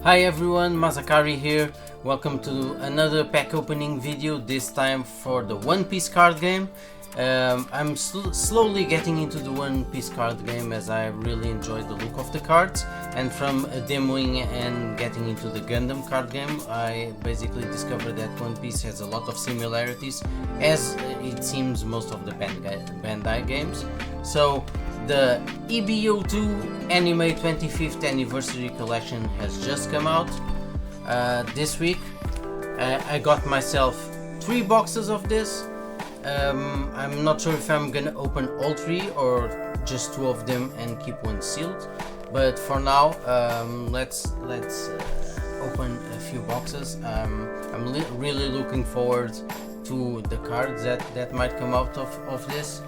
Hi everyone, Mazakari here. Welcome to another pack opening video, this time for the One Piece card game. I'm slowly getting into the One Piece card game as I really enjoy the look of the cards, and from demoing and getting into the Gundam card game, I basically discovered that One Piece has a lot of similarities, as it seems most of the Bandai games. So the EB02 Anime 25th Anniversary Collection has just come out this week. I got myself 3 boxes of this. I'm not sure if I'm gonna open all 3 or just 2 of them and keep one sealed, but for now let's open a few boxes. I'm really looking forward to the cards that might come out of this.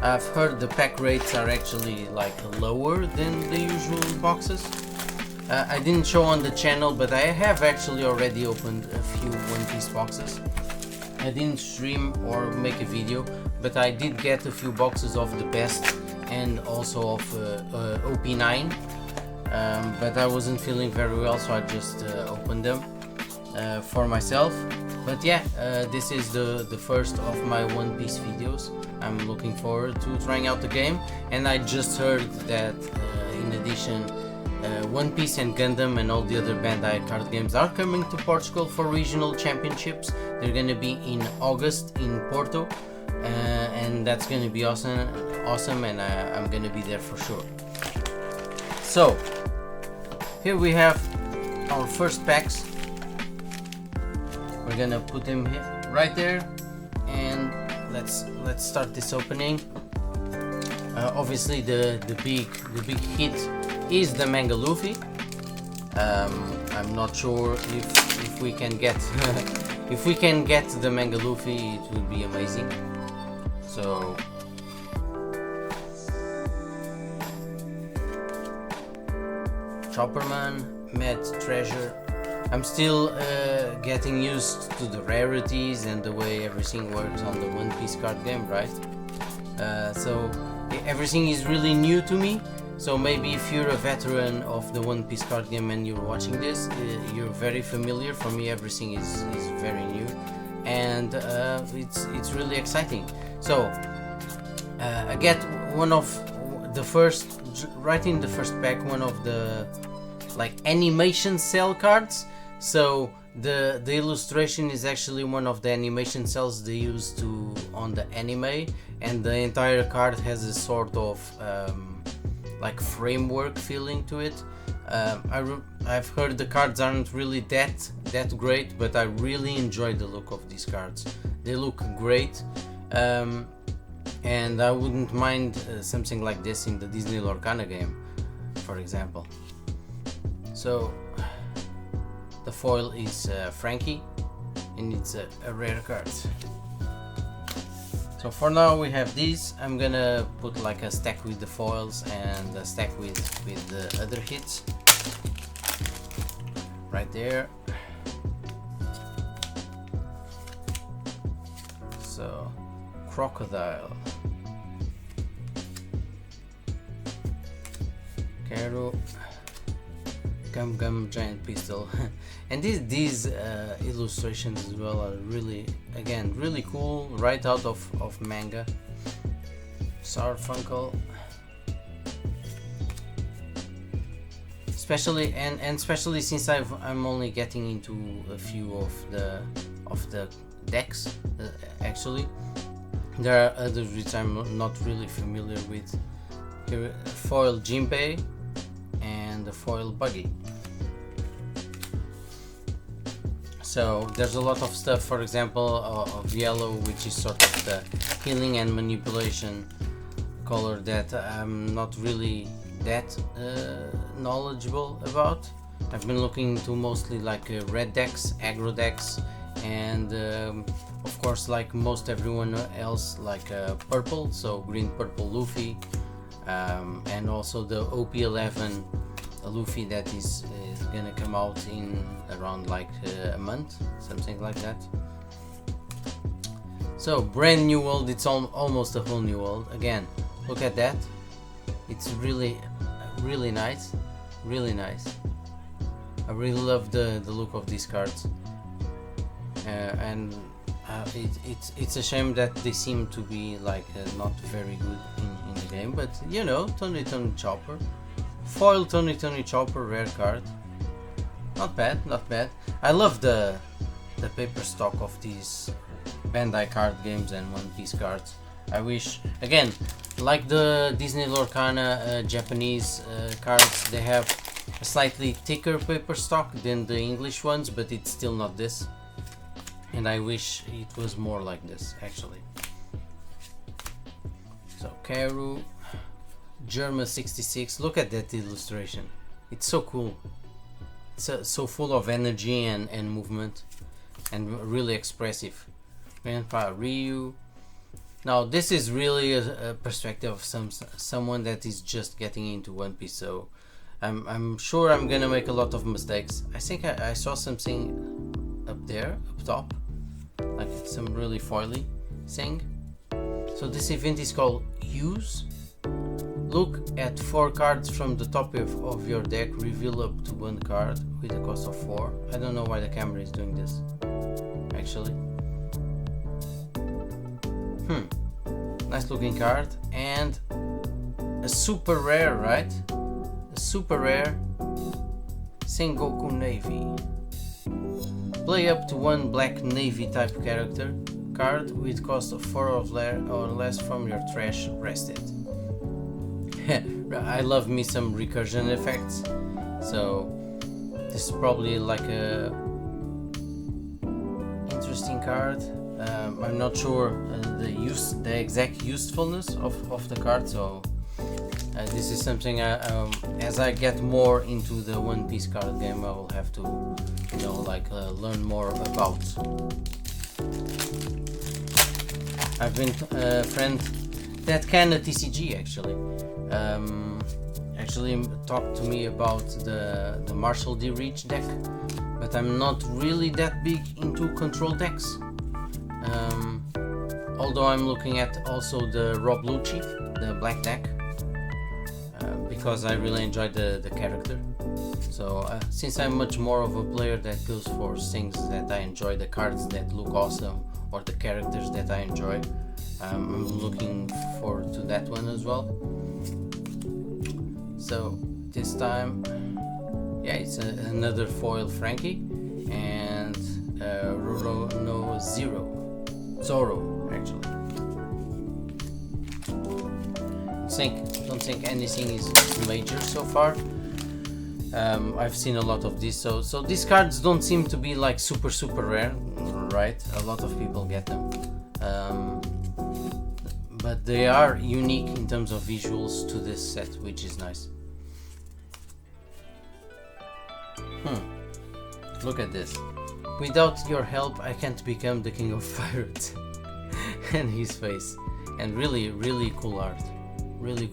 I've heard the pack rates are actually like lower than the usual boxes. I didn't show on the channel, but I have actually already opened a few One Piece boxes. I didn't stream or make a video, but I did get a few boxes of the best and also of OP9, but I wasn't feeling very well, so I just opened them for myself. But yeah, this is the first of my One Piece videos. I'm looking forward to trying out the game, and I just heard that in addition One Piece and Gundam and all the other Bandai card games are coming to Portugal for regional championships. They're gonna be in August in Porto, and that's gonna be awesome, and I'm gonna be there for sure. So here we have our first packs. We're gonna put them here, right there, and let's start this opening. Obviously the big hit is the Manga Luffy. I'm not sure if we can get if we can get the Manga Luffy, it would be amazing. So Chopperman, Mad Treasure. I'm still getting used to the rarities and the way everything works on the One Piece card game, right? So everything is really new to me. So maybe if you're a veteran of the One Piece card game and you're watching this, you're very familiar. For me, everything is very new, and it's really exciting. So I get one of the first, right in the first pack, one of the like animation cell cards. So the illustration is actually one of the animation cells they use on the anime, and the entire card has a sort of like framework feeling to it. I've heard the cards aren't really that great, but I really enjoy the look of these cards. They look great, and I wouldn't mind something like this in the Disney Lorcana game, for example. So the foil is Frankie, and it's a rare card. So for now we have these. I'm gonna put like a stack with the foils and a stack with the other hits right there. So Crocodile, Kero, Gum Giant Pistol, and these illustrations as well are really, again, really cool, right out of manga. Sarfunkel, especially especially since I'm only getting into a few of the decks. Actually, there are others which I'm not really familiar with. Here, foil Jinbei and the foil Buggy. So there's a lot of stuff, for example of yellow, which is sort of the healing and manipulation color that I'm not really that knowledgeable about. I've been looking into mostly like red decks, aggro decks, and of course, like most everyone else, like purple, so green purple Luffy, and also the OP11 Luffy that is gonna come out in around like a month, something like that. So brand new world, it's almost a whole new world. Again, look at that, it's really nice, really nice. I really love the look of these cards, and it's a shame that they seem to be like not very good in the game, but you know, Tony Chopper, foil Tony Chopper, rare card, not bad, not bad. I love the paper stock of these Bandai card games and One Piece cards. I wish, again, like the Disney Lorcana Japanese cards, they have a slightly thicker paper stock than the English ones, but it's still not this. And I wish it was more like this, actually. So, Karu, Germa 66, look at that illustration. It's so cool. It's so full of energy and movement, and really expressive. Grandpa Ryu. Now this is really a perspective of someone that is just getting into One Piece, so I'm sure I'm gonna make a lot of mistakes. I think I saw something up there, up top, like some really foily thing. So this event is called Use. Look at 4 cards from the top of your deck, reveal up to 1 card with a cost of 4. I don't know why the camera is doing this, actually. Nice looking card, and a super rare, right? A super rare Sengoku Navy. Play up to 1 black navy type character card with cost of 4 or less from your trash rested. I love me some recursion effects, so this is probably like a interesting card. I'm not sure the exact usefulness of the card, so this is something as I get more into the One Piece card game, I will have to, you know, like learn more about. I've been a friend that can a TCG actually talked to me about the Marshall D Reach deck, but I'm not really that big into control decks. Although I'm looking at also the Rob Lucci, the black deck, because I really enjoyed the character. So since I'm much more of a player that goes for things that I enjoy, the cards that look awesome or the characters that I enjoy, I'm looking forward to that one as well. So this time, yeah, it's another foil Frankie and Roro no Zoro actually. Don't think anything is major so far. I've seen a lot of these, so these cards don't seem to be like super rare, right? A lot of people get them, but they are unique in terms of visuals to this set, which is nice. Look at this. Without your help, I can't become the king of pirates. And his face, and really cool art, really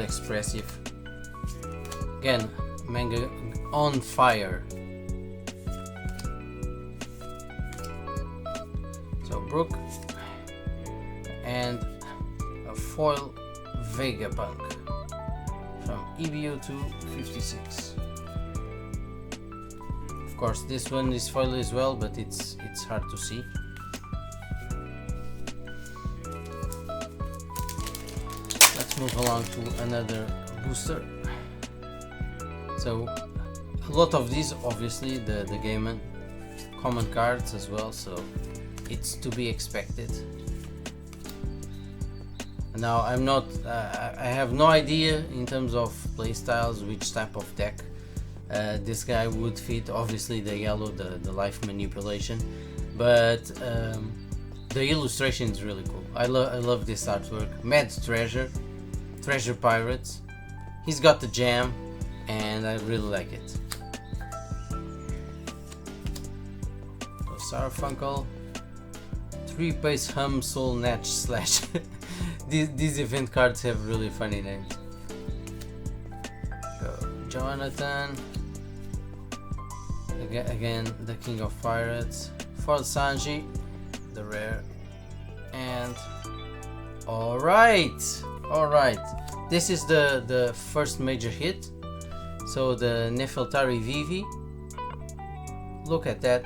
expressive. Again, manga on fire. So Brook and a foil Vegapunk from EB02 56. Of course, this one is foil as well, but it's hard to see. Let's move along to another booster. So a lot of these, obviously the Gaiman common cards as well, so it's to be expected. Now I'm not I have no idea in terms of playstyles which type of deck this guy would fit. Obviously the yellow, the life manipulation, but the illustration is really cool. I love this artwork. Mad Treasure Pirates. He's got the jam, and I really like it. So Sarfunkel, 3-Pace Hum Soul Natch Slash. These event cards have really funny names. So Jonathan, again the King of Pirates. For Sanji, the rare, and alright, this is the first major hit. So the Nefeltari Vivi, look at that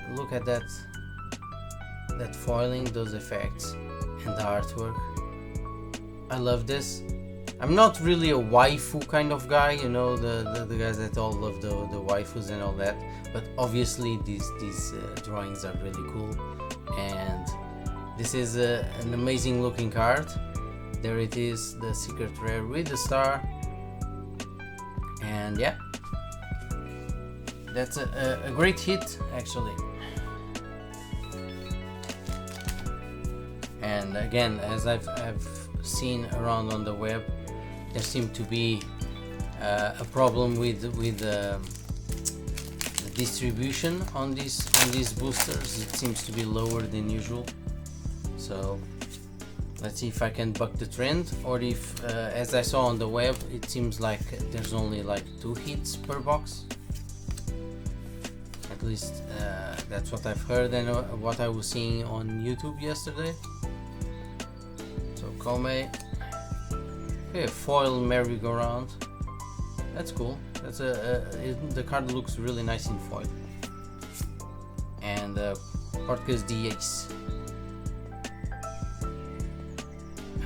foiling, those effects, and the artwork. I love this. I'm not really a waifu kind of guy, you know, the guys that all love the waifus and all that, but obviously these drawings are really cool, and this is an amazing looking card. There it is, the secret rare with the star, and yeah, that's a great hit actually. And again, as I've seen around on the web, there seemed to be a problem with the distribution on these boosters. It seems to be lower than usual. So let's see if I can buck the trend, or if, as I saw on the web, it seems like there's only like 2 hits per box. At least that's what I've heard and what I was seeing on YouTube yesterday. So Kome. Okay, foil merry-go-round. That's cool. That's the card looks really nice in foil. And Portgas the Ace.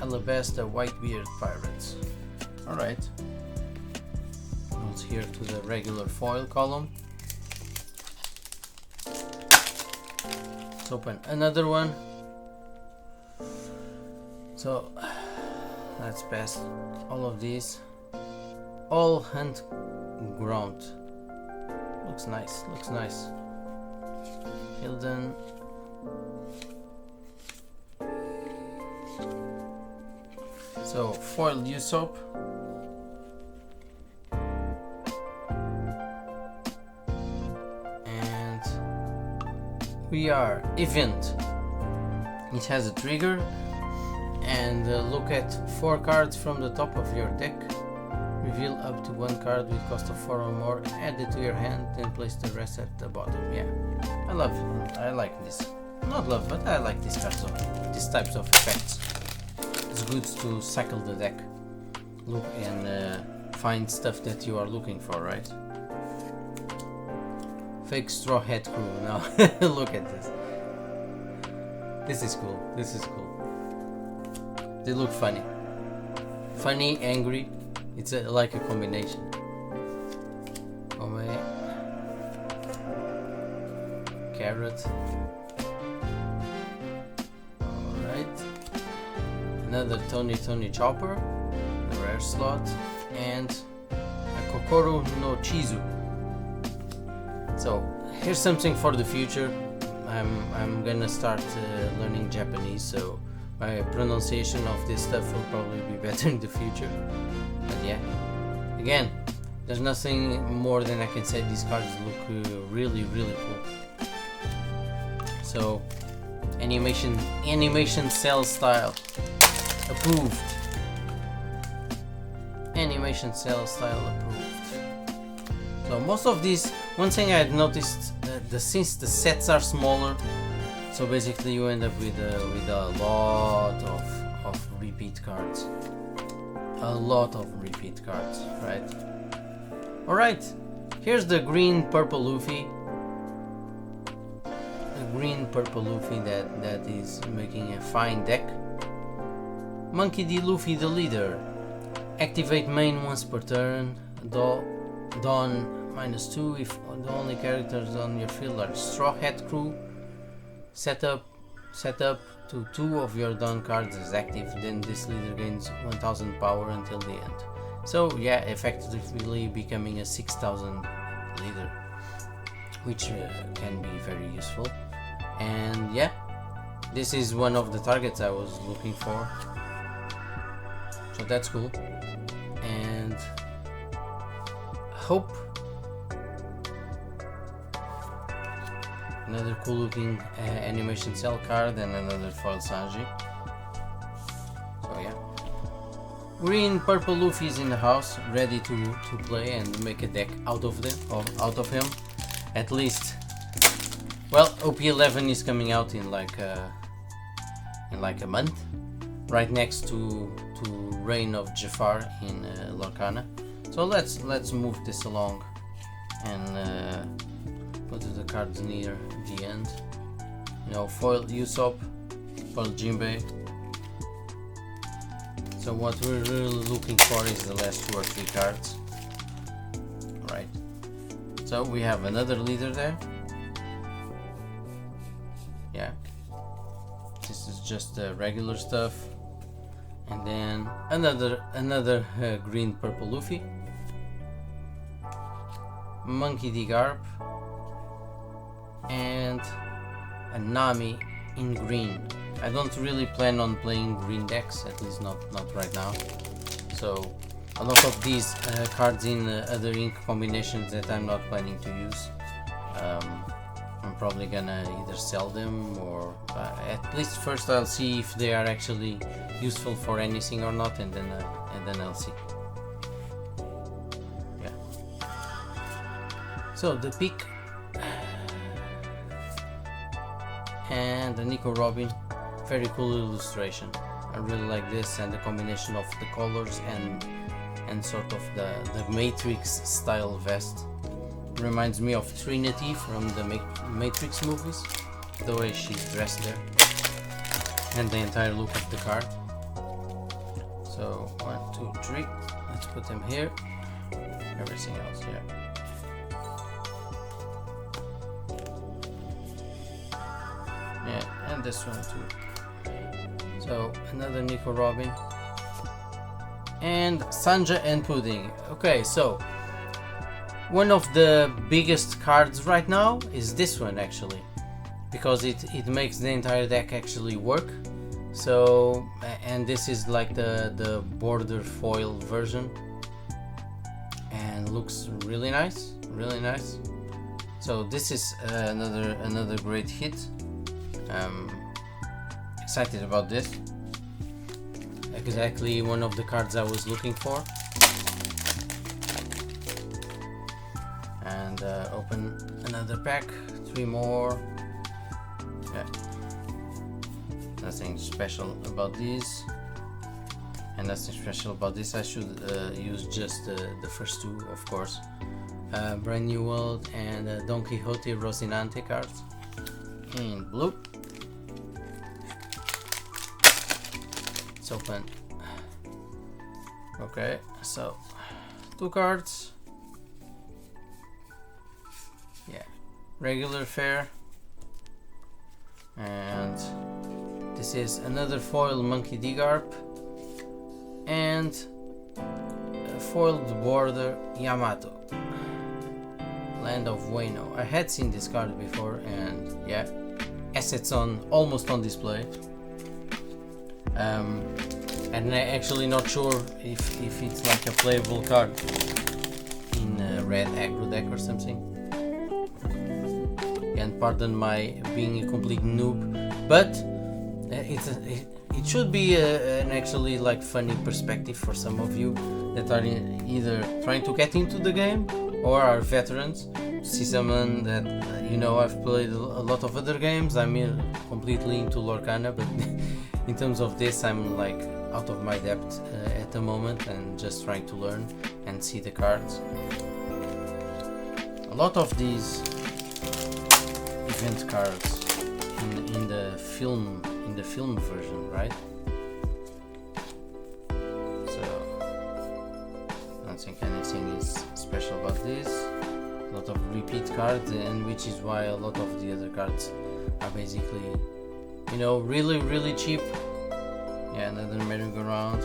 Alabasta Whitebeard Pirates. Alright. Let's here to the regular foil column. Let's open another one. So let's pass all of these. All hunt ground. Looks nice, looks nice. Hilden. So foil Usopp. And we are event. It has a trigger. And look at 4 cards from the top of your deck. Reveal up to 1 card with cost of 4 or more. Add it to your hand, then place the rest at the bottom. Yeah, I like this. Not love, but I like these types of effects. It's good to cycle the deck, look and find stuff that you are looking for, right? Fake straw hat crew. Now look at this. This is cool. This is cool. They look funny. Funny, angry. It's like a combination. Oh my. Carrot. Alright. Another Tony Chopper. The rare slot. And a Kokoro no Chizu. So here's something for the future. I'm gonna start learning Japanese, so my pronunciation of this stuff will probably be better in the future. But yeah, again, there's nothing more than I can say. These cards look really cool. So animation cell style approved. Animation cell style approved. So most of these, one thing I had noticed, since the sets are smaller, so basically you end up with a lot of repeat cards. A lot of repeat cards, right? Alright, here's the green purple Luffy. The green purple Luffy that is making a fine deck. Monkey D. Luffy the leader. Activate main once per turn. Dawn -2 if the only characters on your field are Straw Hat Crew. Set up to 2 of your Dawn cards is active, then this leader gains 1000 power until the end. So yeah, effectively becoming a 6000 leader, which can be very useful. And yeah, this is one of the targets I was looking for, so that's cool. And hope another cool looking animation cell card and another foil Sanji. So yeah, green purple Luffy is in the house, ready to play and make a deck out of him. At least, well, OP11 is coming out in like a month, right next to Reign of Jafar in Lorcana. So let's move this along and go to the cards near the end. You know, foil Usopp, foil Jinbei. So what we're really looking for is the last 2 or 3 cards. Right. So we have another leader there. Yeah. This is just the regular stuff. And then another green purple Luffy. Monkey D. Garp. And a Nami in green. I don't really plan on playing green decks, at least not right now. So a lot of these cards in other ink combinations that I'm not planning to use. I'm probably gonna either sell them or at least first I'll see if they are actually useful for anything or not, and then I'll see. Yeah. So the pick and the Nico Robin, very cool illustration. I really like this, and the combination of the colors and sort of the Matrix style vest. Reminds me of Trinity from the Matrix movies, the way she's dressed there, and the entire look of the card. So 1, 2, 3, let's put them here. Everything else, yeah. Yeah, and this one too. So another Nico Robin and Sanja and Pudding. Okay, so one of the biggest cards right now is this one actually, because it makes the entire deck actually work. So, and this is like the border foil version, and looks really nice, really nice. So this is another great hit. Excited about this. Exactly one of the cards I was looking for. And open another pack, 3 more. Yeah. Nothing special about these, and nothing special about this. I should use just the first 2, of course. Brand New World and Don Quixote Rocinante cards in blue. Let's open. Okay, so 2 cards. Yeah, regular fare, and this is another foil Monkey D. Garp and a foiled border Yamato, Land of Wano. I had seen this card before, and yeah, assets almost on display. And I'm actually not sure if it's like a playable card in red aggro deck or something. And pardon my being a complete noob, but it should be an actually like funny perspective for some of you that are either trying to get into the game or are veterans. See someone that you know, I've played a lot of other games. I'm completely into Lorcana, but in terms of this, I'm like out of my depth at the moment and just trying to learn and see the cards. A lot of these event cards in the film version, right? So I don't think anything is special about this. A lot of repeat cards, and which is why a lot of the other cards are basically, you know, really cheap. Yeah, another merry-go-round.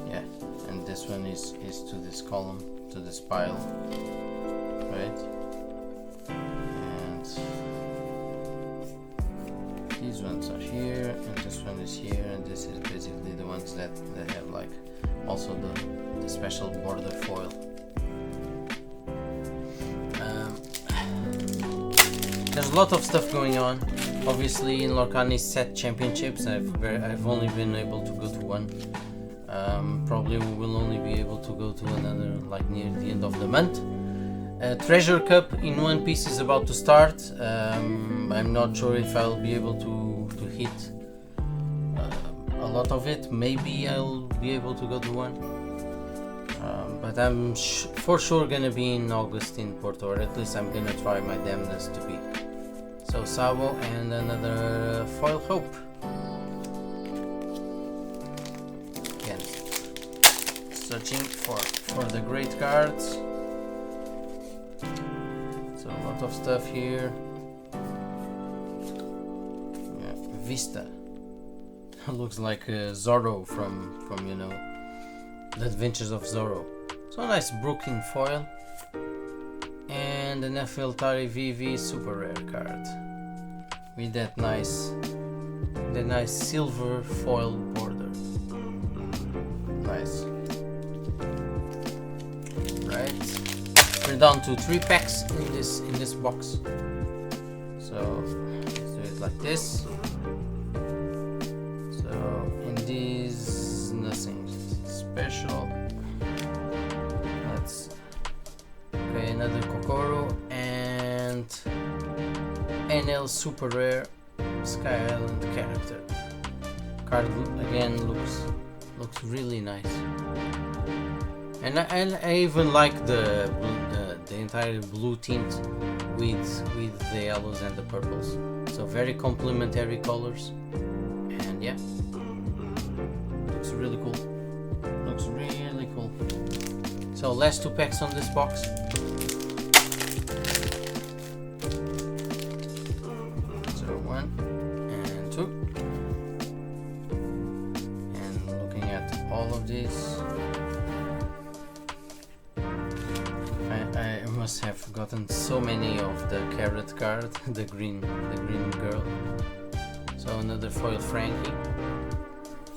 Yeah, and this one is to this column, to this pile, right? And these ones are here, and this one is here, and this is basically the ones that have like also the special border foil. There's a lot of stuff going on. Obviously in Lorcani's set championships, I've only been able to go to one. Probably will only be able to go to another like near the end of the month. Treasure Cup in One Piece is about to start. I'm not sure if I'll be able to hit a lot of it. Maybe I'll be able to go to one. But I'm for sure gonna be in August in Porto, or at least I'm gonna try my damnedest to be. So Sabo and another foil Hope. Again, searching for the great cards. So a lot of stuff here. Yeah, Vista. Looks like Zorro from you know, the Adventures of Zorro. So a nice Brooklyn foil and an Nefeltari VV super rare card with that nice silver foil border. Nice. Right. We're down to 3 packs in this box. So let's do it like this. So in these, nothing special. Okay, another Kokoro and NL super rare Sky Island character. Card again looks really nice, and I even like the entire blue tint with the yellows and the purples. So very complementary colors, and yeah, looks really cool. Looks really cool. So last 2 packs on this box. So 1 and 2. And looking at all of these, I must have gotten so many of the carrot card, the green girl. So another foil Frankie.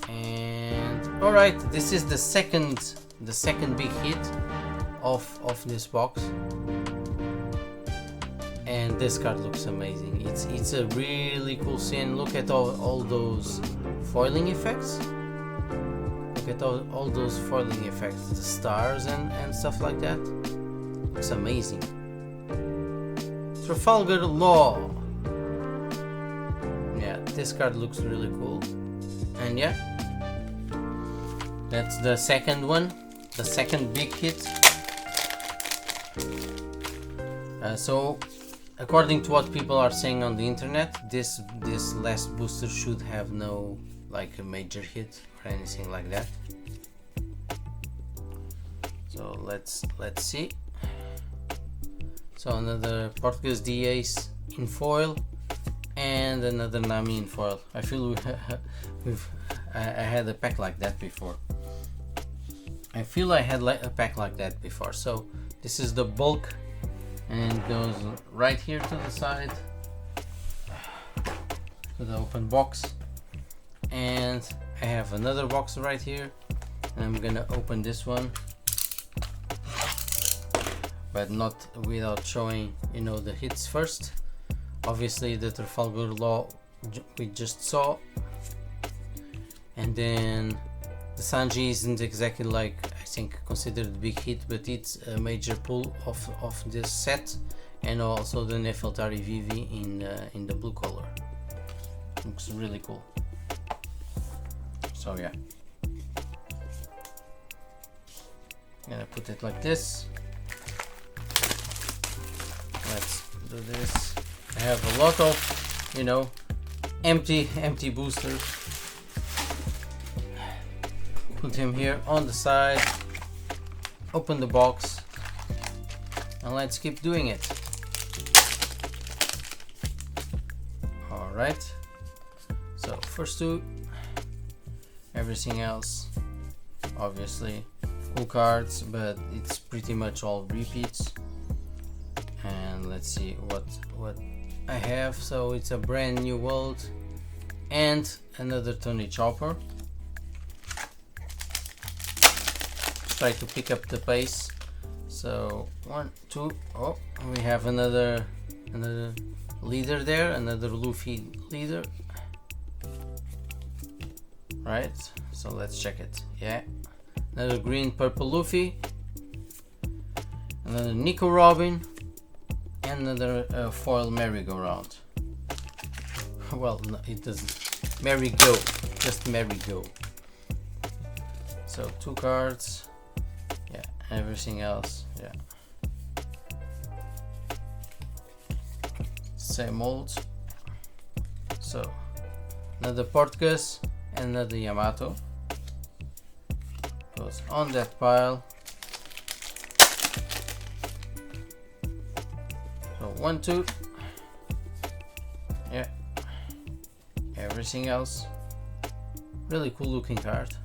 And alright, this is the second big hit of this box, and this card looks amazing. It's a really cool scene. Look at all those foiling effects. Look at all those foiling effects, the stars and stuff like that. Looks amazing. Trafalgar Law. Yeah, this card looks really cool. And yeah, that's the second one, the second big hit. So according to what people are saying on the internet, this last booster should have no like a major hit or anything like that. So let's see. So another Portuguese D-Ace in foil and another Nami in foil. I feel I had a pack like that before. I feel I had a pack like that before. So this is the bulk, and it goes right here to the side to the open box, and I have another box right here, and I'm gonna open this one, but not without showing, you know, the hits first. Obviously the Trafalgar Law we just saw, and then the Sanji isn't exactly like, I think, considered a big hit, but it's a major pull of this set, and also the Nefeltari VV in the blue color. Looks really cool. So yeah, I'm gonna put it like this. Let's do this. I have a lot of, you know, empty boosters. Put him here on the side, open the box, and let's keep doing it. Alright, so first 2, everything else obviously cool cards, but it's pretty much all repeats. And let's see what I have. So it's a brand new world and another Tony Chopper. Try to pick up the pace. So 1, 2, oh, we have another leader there, another Luffy leader, right? So let's check it. Yeah, another green purple Luffy, another Nico Robin, and another foil merry-go-round. Well, no, it doesn't merry-go, just merry-go. So 2 cards, yeah, everything else, yeah, same molds. So another Portuguese and another Yamato goes on that pile. So 1, 2, yeah, everything else. Really cool looking card.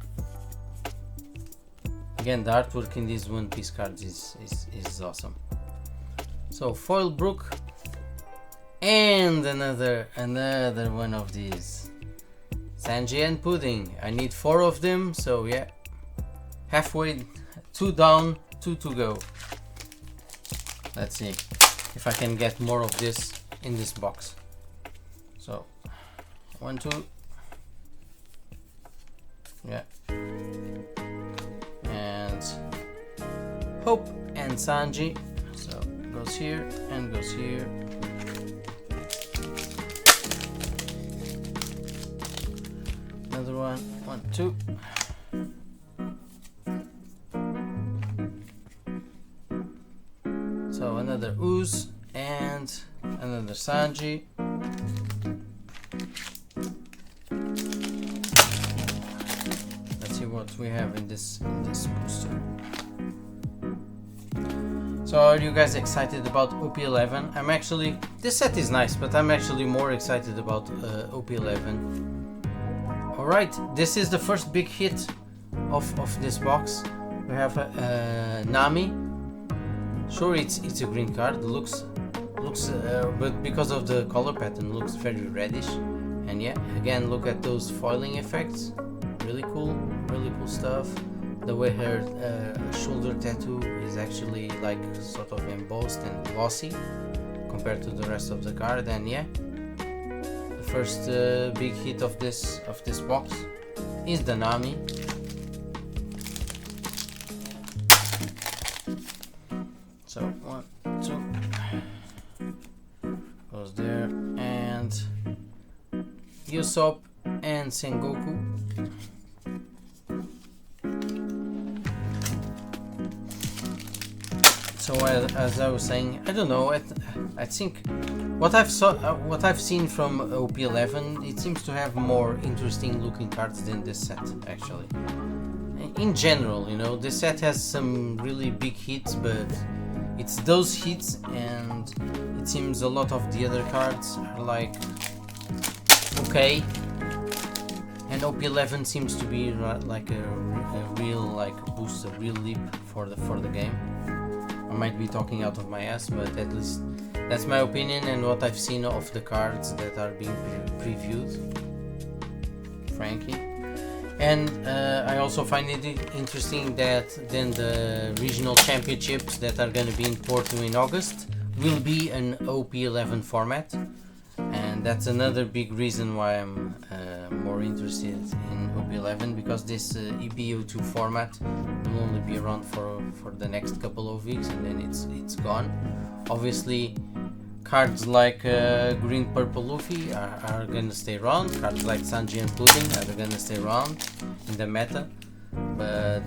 Again, the artwork in these One Piece cards is awesome. So foil Brook and another one of these Sanji and Pudding. I need 4 of them, so yeah, halfway, 2 down, 2 to go. Let's see if I can get more of this in this box. So 1, 2, yeah, and Hope and Sanji. So goes here and goes here. Another one, 1, 2. So another Ooze and another Sanji. Let's see what we have in this booster. So are you guys excited about OP11? I'm actually, this set is nice, but I'm actually more excited about OP11. Alright, this is the first big hit of this box. We have Nami. Sure, it's a green card. Looks, but because of the color pattern, looks very reddish. And yeah, again, look at those foiling effects. Really cool stuff. The way her shoulder tattoo is actually like sort of embossed and glossy compared to the rest of the card. And yeah, the first big hit of this box is the Nami. So 1, 2 goes there, and Usopp and Sengoku. So as I was saying, I don't know. I think what I've seen from OP11, it seems to have more interesting looking cards than this set actually. In general, you know, this set has some really big hits, but it's those hits, and it seems a lot of the other cards are like okay, and OP11 seems to be like a real like boost, a real leap for the game. I might be talking out of my ass, but at least that's my opinion and what I've seen of the cards that are being previewed. Frankie. And I also find it interesting that then the regional championships that are going to be in Porto in August will be an OP11 format, and that's another big reason why I'm more interested in OP11, because this EB02 format will only be around for the next couple of weeks, and then it's gone. Obviously, cards like Green Purple Luffy are gonna stay around. Cards like Sanji and Pudding are gonna stay around in the meta, but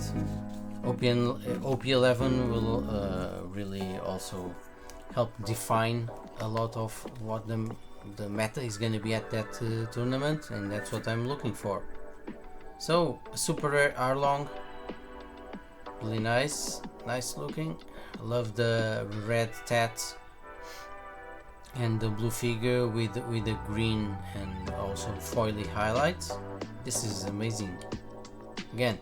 OP11 will really also help define a lot of what the meta is gonna be at that tournament, and that's what I'm looking for. So super rare Arlong, really nice looking. I love the red tats and the blue figure with the green and also foily highlights. This is amazing. Again,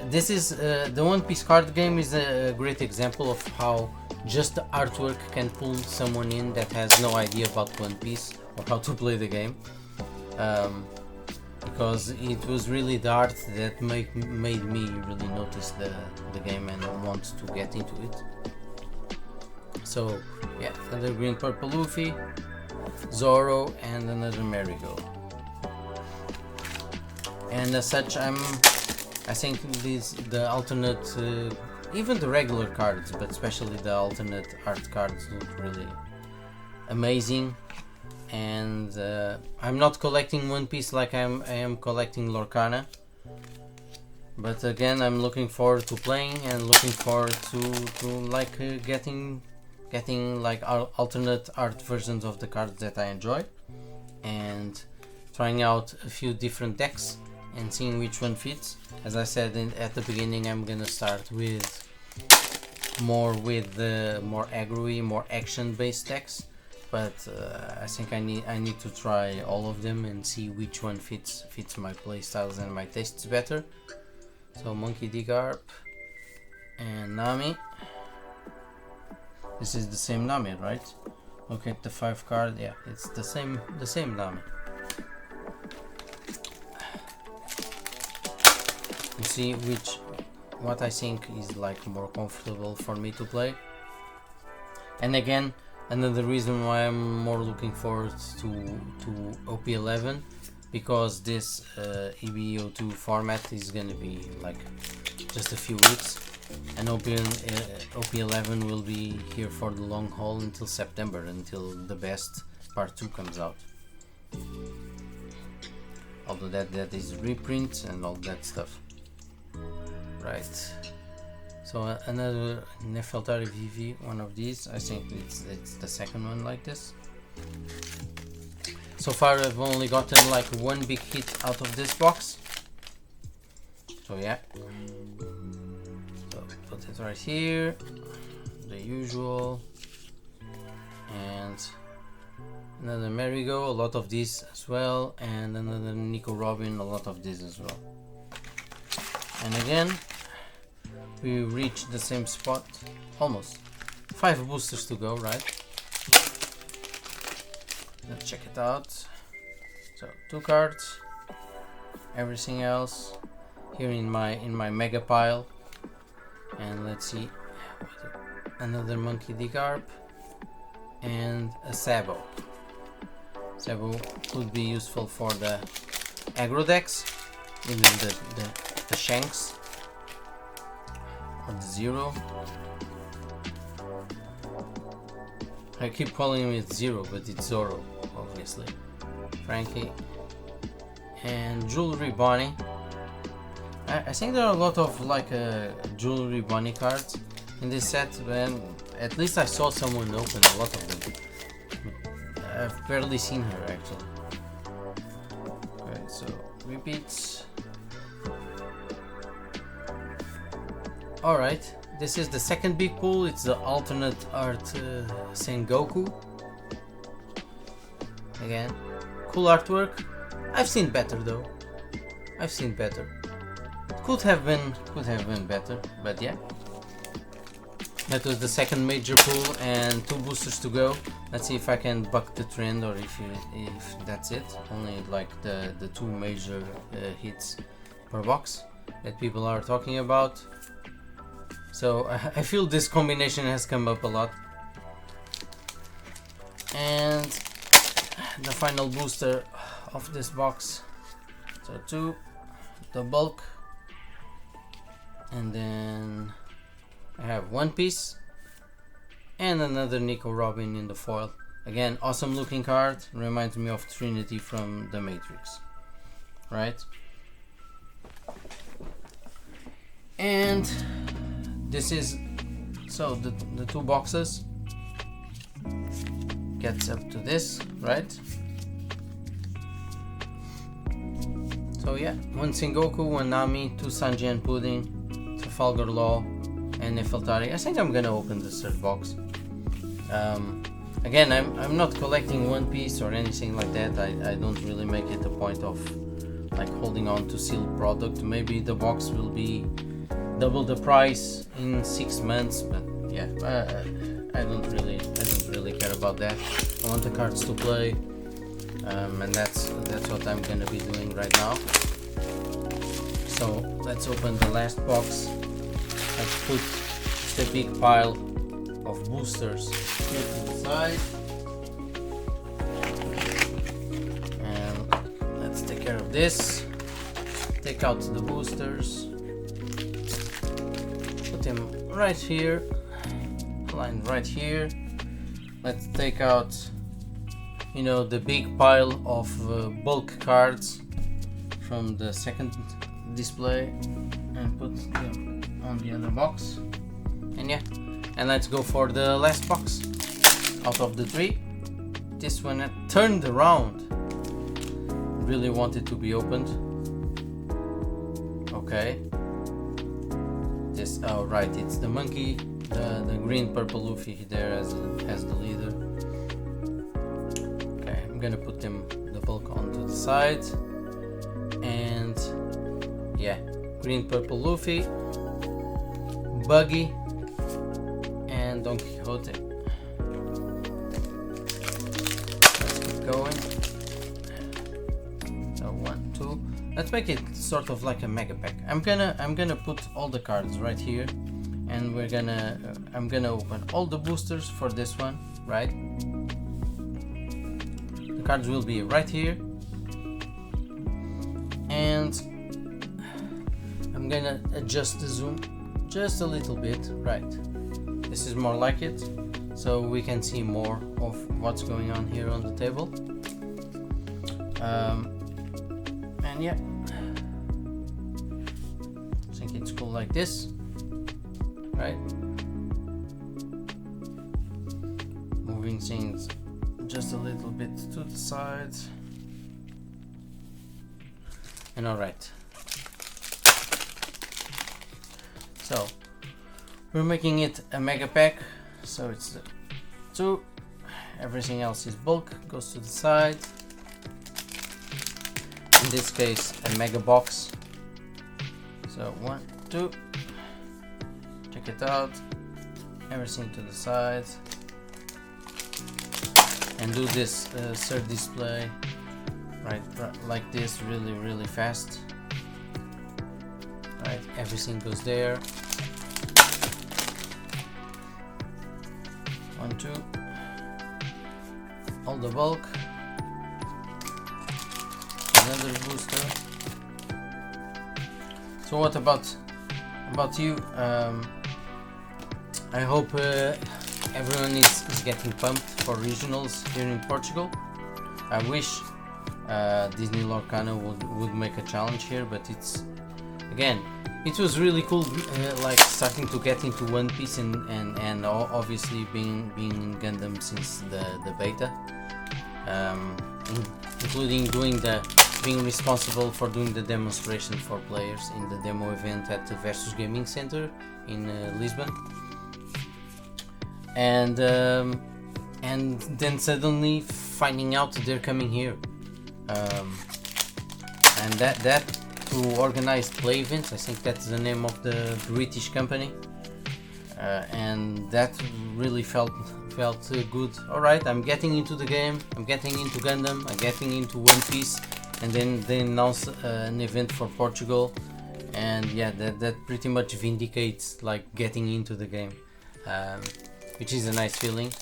this is the One Piece card game is a great example of how just the artwork can pull someone in that has no idea about One Piece or how to play the game, because it was really the art that made me really notice the game and want to get into it. So yeah, another Green Purple Luffy, Zoro, and another Marigold. And as such, I think the alternate, even the regular cards, but especially the alternate art cards look really amazing. And I'm not collecting One Piece like I am collecting Lorcana. But again, I'm looking forward to playing and looking forward to like getting like alternate art versions of the cards that I enjoy, and trying out a few different decks and seeing which one fits. As I said at the beginning, I'm gonna start with more aggro-y, more action-based decks. But I think I need to try all of them and see which one fits my playstyles and my tastes better. So Monkey D. Garp and Nami. This is the same Nami, right? Look at the 5 card. Yeah, it's the same Nami. You see what I think is like more comfortable for me to play. And again, another reason why I'm more looking forward to OP11, because this EB02 format is gonna be like just a few weeks, and OP11 will be here for the long haul until September, until the best part 2 comes out. Although that is reprint and all that stuff. Right. So another Nefeltari VV, one of these. I think it's the second one like this. So far I've only gotten like one big hit out of this box. So yeah. So put it right here. The usual. And another Marigo, a lot of these as well. And another Nico Robin, a lot of these as well. And again, we reach the same spot, almost. 5 boosters to go, right? Let's check it out. So 2 cards, everything else here in my mega pile. And let's see, another Monkey D. Garp and a Sabo. Sabo could be useful for the aggro decks, even the Shanks or the Zero. I keep calling it Zero, but it's Zoro, obviously. Frankie and Jewelry Bonnie. I think there are a lot of like Jewelry Bonnie cards in this set, but at least I saw someone open a lot of them. I've barely seen her actually. Okay, so repeats. Alright, this is the second big pool. It's the alternate art Sengoku. Again, cool artwork. I've seen better though. I've seen better. Could have been better, but yeah. That was the second major pool and 2 boosters to go. Let's see if I can buck the trend, or if that's it. Only like the 2 major hits per box that people are talking about. So I feel this combination has come up a lot. And the final booster of this box. So 2, the bulk. And then I have One Piece and another Nico Robin in the foil. Again, awesome looking card. Reminds me of Trinity from The Matrix. Right? And this is, so the 2 boxes gets up to this, right? So yeah, 1 Sengoku, 1 Nami, 2 Sanji and Pudding, Trafalgar Law, and Nefeltari. I think I'm gonna open the 3rd box. Again, I'm not collecting One Piece or anything like that. I don't really make it a point of like holding on to sealed product. Maybe the box will be double the price in 6 months, but yeah, I don't really care about that. I want the cards to play, and that's what I'm gonna be doing right now. So let's open the last box. Let's put the big pile of boosters here to the side, and let's take care of this. Take out the boosters, put them right here, line right here. Let's take out, you know, the big pile of bulk cards from the second display. and put them on the other box. And yeah, and let's go for the last box out of the 3. This one had turned around. Really wanted to be opened. Okay. This, oh right, it's the monkey, the green purple Luffy there as the leader. Okay, I'm gonna put them the bulk onto the side, and yeah, green purple Luffy, Buggy, and Don Quixote. Let's keep going. So 1, 2. Let's make it sort of like a mega pack. I'm gonna put all the cards right here, and I'm gonna open all the boosters for this one, right? The cards will be right here, and I'm gonna adjust the zoom just a little bit, right? This is more like it, so we can see more of what's going on here on the table. And yeah, I think it's cool like this, right? Moving things just a little bit to the sides, and all right. So we're making it a mega pack, so it's the 2. Everything else is bulk, goes to the side. In this case, a mega box. So 1, 2. Check it out. Everything to the side. And do this third display right like this, really fast. Right, everything goes there. 1, 2. All the bulk. Another booster. So what about you? I hope everyone is getting pumped for regionals here in Portugal. I wish Disney Lorcana would make a challenge here, but it's, again, it was really cool, like starting to get into One Piece and obviously being in Gundam since the beta, including being responsible for doing the demonstration for players in the demo event at the Versus Gaming Center in Lisbon, and then suddenly finding out they're coming here, and that to organize play events. I think that's the name of the British company, and that really felt good. All right, I'm getting into the game. I'm getting into Gundam. I'm getting into One Piece. And then they announced an event for Portugal, and yeah, that pretty much vindicates like getting into the game, which is a nice feeling.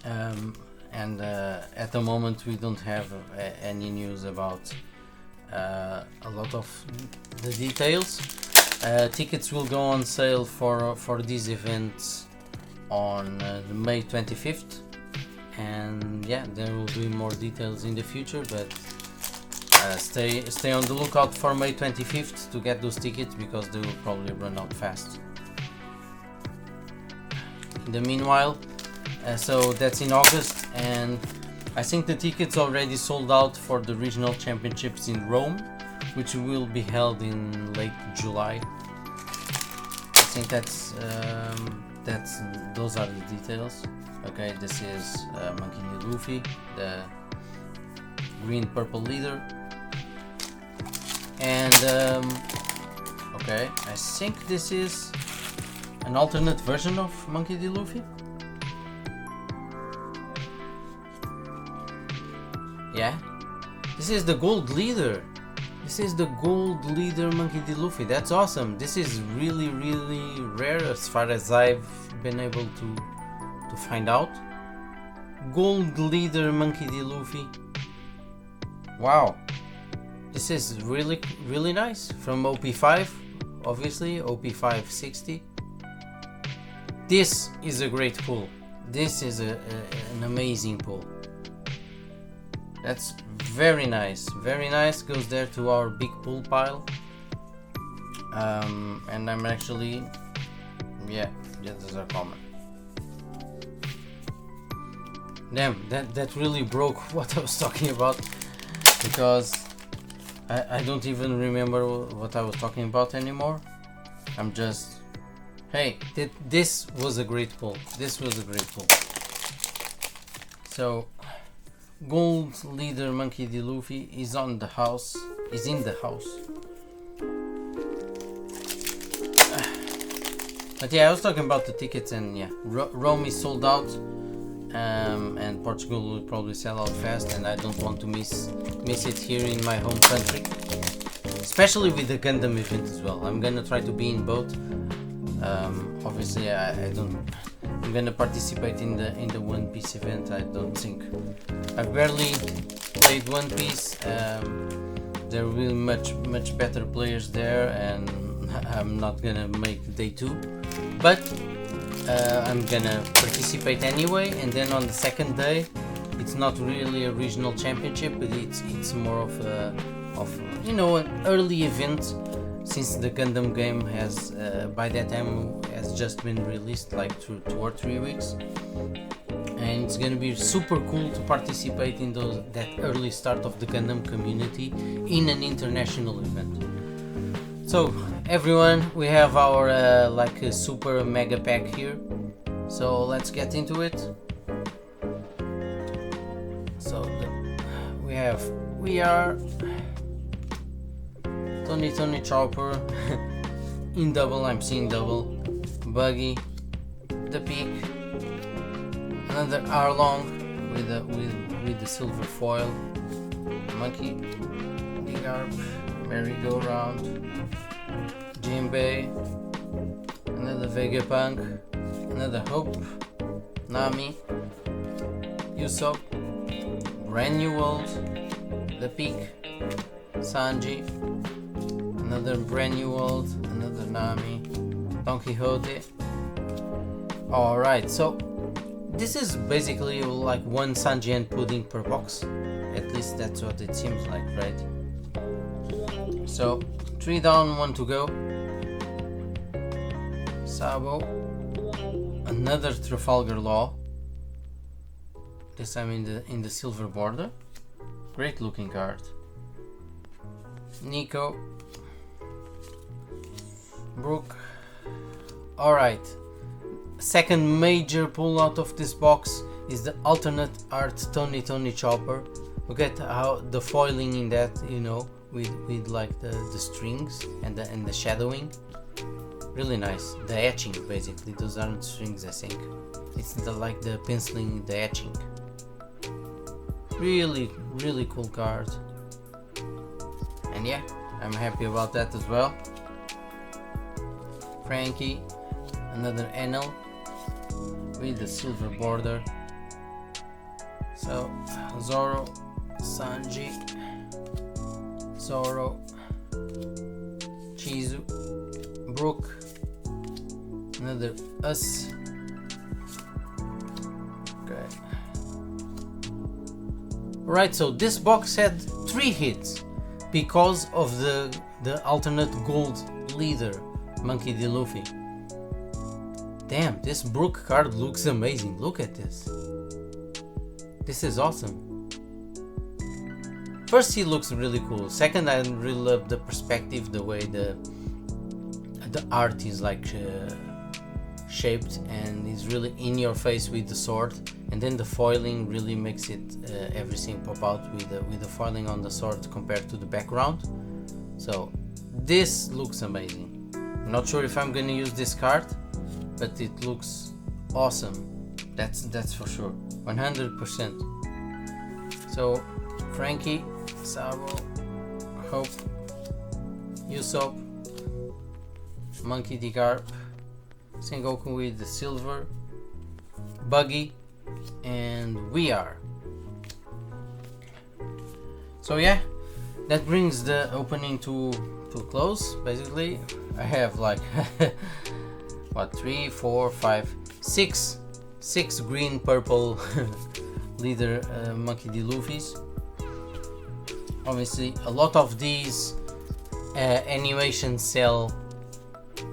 And at the moment we don't have any news about a lot of the details. Tickets will go on sale for these events on the May 25th. And yeah, there will be more details in the future, but stay on the lookout for May 25th to get those tickets, because they will probably run out fast. In the meanwhile, so that's in August, and I think the tickets already sold out for the regional championships in Rome, which will be held in late July. I think those are the details. Okay, this is Monkey D. Luffy, the green purple leader, and okay, I think this is an alternate version of Monkey D. Luffy. Yeah, this is the gold leader. This is the gold leader Monkey D. Luffy. That's awesome. This is really rare as far as I've been able to find out. Gold leader Monkey D. Luffy. Wow, this is really nice. From OP5, obviously OP560. This is a great pull. This is an amazing pull. That's very nice. Goes there to our big pull pile. and I'm actually, yeah, those are common. Damn, that really broke what I was talking about, because I don't even remember what I was talking about anymore. I'm just, hey, this was a great pull. This was a great pull. So, Gold Leader Monkey D. Luffy is on the house. Is in the house. But yeah, I was talking about the tickets, and yeah, Rome is sold out, and Portugal will probably sell out fast, and I don't want to miss it here in my home country, especially with the Gundam event as well. I'm gonna try to be in both. Obviously, I'm gonna participate in the One Piece event. I don't think I've barely played One Piece. There will be much better players there, and I'm not gonna make day 2, but I'm gonna participate anyway. And then on the second day, it's not really a regional championship, but it's more of you know, an early event, since the Gundam game has by that time has just been released, like 2 or 3 weeks, and it's gonna be super cool to participate in that early start of the Gundam community in an international event. So everyone, we have our like a super mega pack here, so let's get into it. So we are Tony Chopper in double. I'm seeing double. Buggy, the Peak, another Arlong with the silver foil, Monkey D. Garp, Merry-Go-Round, Jinbei, another Vegapunk, another Hope, Nami, Usopp, Brand New World, the Peak, Sanji, another Brand New World, another Nami, Don Quixote. Alright, so this is basically like one Sanji and pudding per box. At least that's what it seems like, right? So 3 down, 1 to go. Sabo, another Trafalgar Law, this time in the silver border. Great looking card. Nico, Brook. Alright, second major pull out of this box is the alternate art Tony Chopper. Look at how the foiling in that, you know, with like the strings and the shadowing. Really nice. The etching, basically, those aren't strings, I think. It's like the penciling, the etching. Really cool card. And yeah, I'm happy about that as well. Frankie, another Enel with the silver border. So Zoro, Sanji, Zoro, Chizu, Brook, another Us. Okay. Right, so this box had 3 hits because of the alternate gold leader, Monkey D. Luffy. Damn, this Brook card looks amazing. Look at this. This is awesome. First, he looks really cool. Second, I really love the perspective, the way the art is like shaped and is really in your face with the sword. And then the foiling really makes it everything pop out with the foiling on the sword compared to the background. So this looks amazing. I'm not sure if I'm gonna use this card, but it looks awesome. That's for sure, 100%. So Frankie, Sabo, Hope, Usopp, Monkey D. Garp, Sengoku with the silver, Buggy, and we are. So yeah, that brings the opening to close. Basically, I have like what, 3, 4, 5, 6 green purple leader Monkey D. Luffy's. Obviously, a lot of these animation sell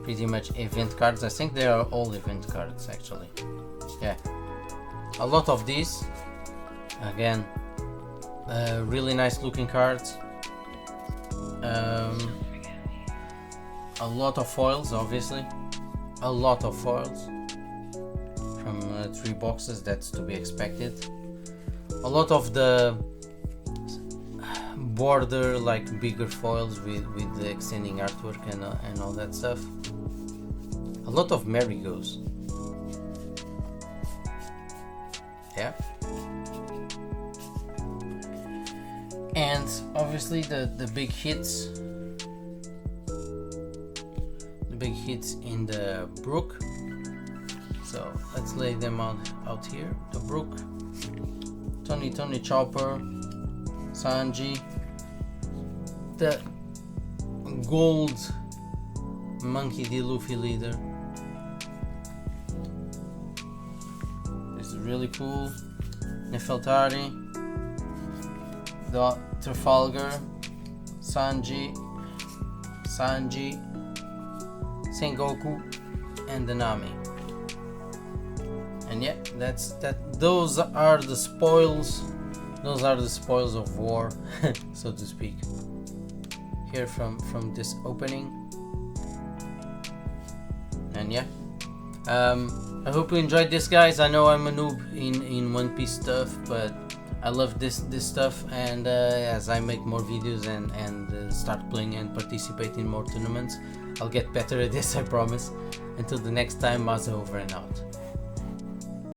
pretty much event cards. I think they are all event cards actually. Yeah, a lot of these. Again, really nice looking cards. A lot of foils, obviously. A lot of foils from 3 boxes. That's to be expected. A lot of the border, like bigger foils with the extending artwork and all that stuff. A lot of Marigos. Yeah. And obviously the big hits. The big hits in the Brook. So let's lay them out here. The Brook, Tony Chopper, Sanji, the gold Monkey D. Luffy leader. This is really cool. Nefeltari, the Trafalgar, Sanji, Sengoku, and the Nami. And yeah, that's that. Those are the spoils. Those are the spoils of war, so to speak. Here from this opening. And yeah, I hope you enjoyed this, guys. I know I'm a noob in One Piece stuff, but I love this stuff, and as I make more videos and start playing and participate in more tournaments, I'll get better at this, I promise. Until the next time, Maza over and out.